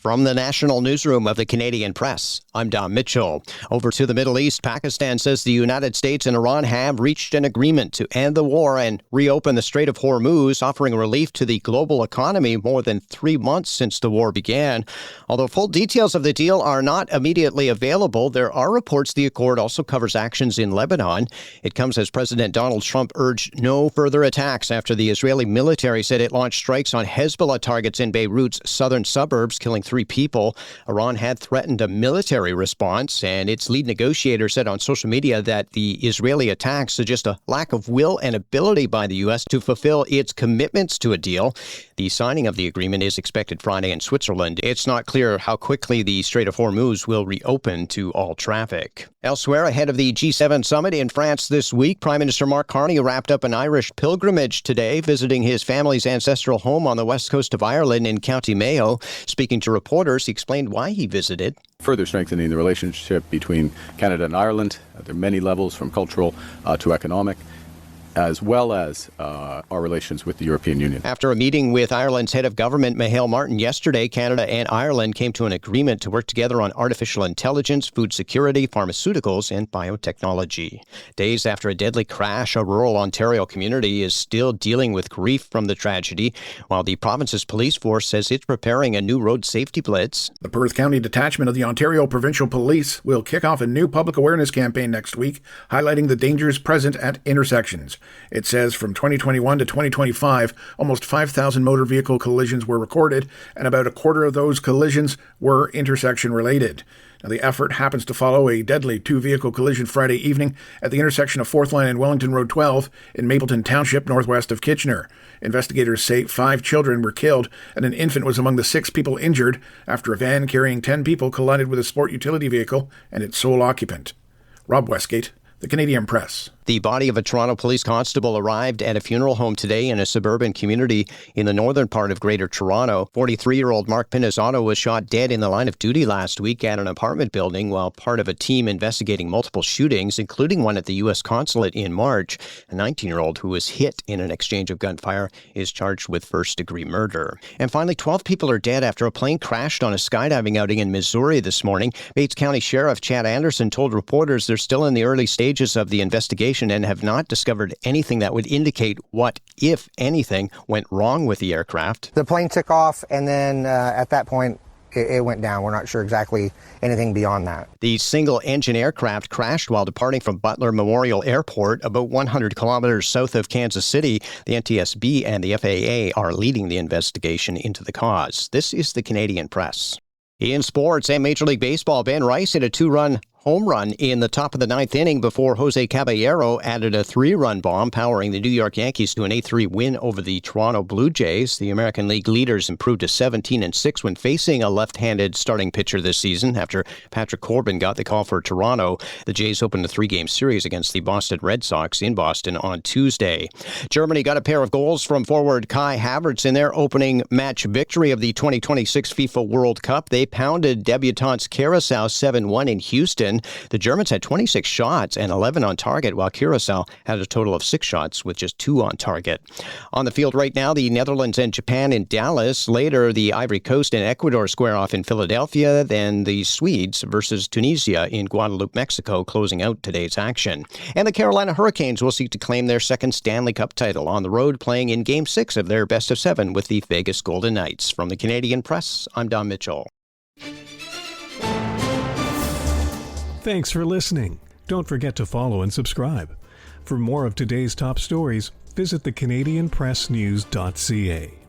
From the national newsroom of the Canadian Press, I'm Don Mitchell. Over to the Middle East, Pakistan says the United States and Iran have reached an agreement to end the war and reopen the Strait of Hormuz, offering relief to the global economy more than 3 months since the war began. Although full details of the deal are not immediately available, there are reports the accord also covers actions in Lebanon. It comes as President Donald Trump urged no further attacks after the Israeli military said it launched strikes on Hezbollah targets in Beirut's southern suburbs, killing 3 people. Iran had threatened a military response, and its lead negotiator said on social media that the Israeli attacks suggest a lack of will and ability by the U.S. to fulfill its commitments to a deal. The signing of the agreement is expected Friday in Switzerland. It's not clear how quickly the Strait of Hormuz will reopen to all traffic. Elsewhere, ahead of the G7 summit in France this week, Prime Minister Mark Carney wrapped up an Irish pilgrimage today, visiting his family's ancestral home on the west coast of Ireland in County Mayo. Speaking to reporters, he explained why he visited. Further strengthening the relationship between Canada and Ireland at many levels, from cultural to economic, as well as our relations with the European Union. After a meeting with Ireland's head of government, Micheál Martin, yesterday, Canada and Ireland came to an agreement to work together on artificial intelligence, food security, pharmaceuticals, and biotechnology. Days after a deadly crash, a rural Ontario community is still dealing with grief from the tragedy, while the province's police force says it's preparing a new road safety blitz. The Perth County Detachment of the Ontario Provincial Police will kick off a new public awareness campaign next week, highlighting the dangers present at intersections. It says from 2021 to 2025, almost 5,000 motor vehicle collisions were recorded, and about a quarter of those collisions were intersection-related. Now, the effort happens to follow a deadly 2-vehicle collision Friday evening at the intersection of 4th Line and Wellington Road 12 in Mapleton Township, northwest of Kitchener. Investigators say 5 children were killed, and an infant was among the 6 people injured after a van carrying 10 people collided with a sport utility vehicle and its sole occupant. Rob Westgate, The Canadian Press. The body of a Toronto police constable arrived at a funeral home today in a suburban community in the northern part of Greater Toronto. 43-year-old Mark Pinizzotto was shot dead in the line of duty last week at an apartment building while part of a team investigating multiple shootings, including one at the U.S. consulate in March. A 19-year-old who was hit in an exchange of gunfire is charged with first-degree murder. And finally, 12 people are dead after a plane crashed on a skydiving outing in Missouri this morning. Bates County Sheriff Chad Anderson told reporters they're still in the early stages of the investigation and have not discovered anything that would indicate what, if anything, went wrong with the aircraft. The plane took off, and then at that point, it went down. We're not sure exactly anything beyond that. The single-engine aircraft crashed while departing from Butler Memorial Airport, about 100 kilometers south of Kansas City. The NTSB and the FAA are leading the investigation into the cause. This is the Canadian Press. In sports and Major League Baseball, Ben Rice hit a 2-run home run in the top of the 9th inning before Jose Caballero added a 3-run bomb, powering the New York Yankees to an 8-3 win over the Toronto Blue Jays. The American League leaders improved to 17-6 when facing a left-handed starting pitcher this season after Patrick Corbin got the call for Toronto. The Jays opened a 3-game series against the Boston Red Sox in Boston on Tuesday. Germany got a pair of goals from forward Kai Havertz in their opening match victory of the 2026 FIFA World Cup. They pounded debutantes Curaçao 7-1 in Houston. The Germans had 26 shots and 11 on target, while Curaçao had a total of 6 shots with just 2 on target. On the field right now, the Netherlands and Japan in Dallas. Later, the Ivory Coast and Ecuador square off in Philadelphia. Then the Swedes versus Tunisia in Guadeloupe, Mexico, closing out today's action. And the Carolina Hurricanes will seek to claim their second Stanley Cup title on the road, playing in Game 6 of their best-of-7 with the Vegas Golden Knights. From the Canadian Press, I'm Don Mitchell. Thanks for listening. Don't forget to follow and subscribe. For more of today's top stories, visit thecanadianpressnews.ca.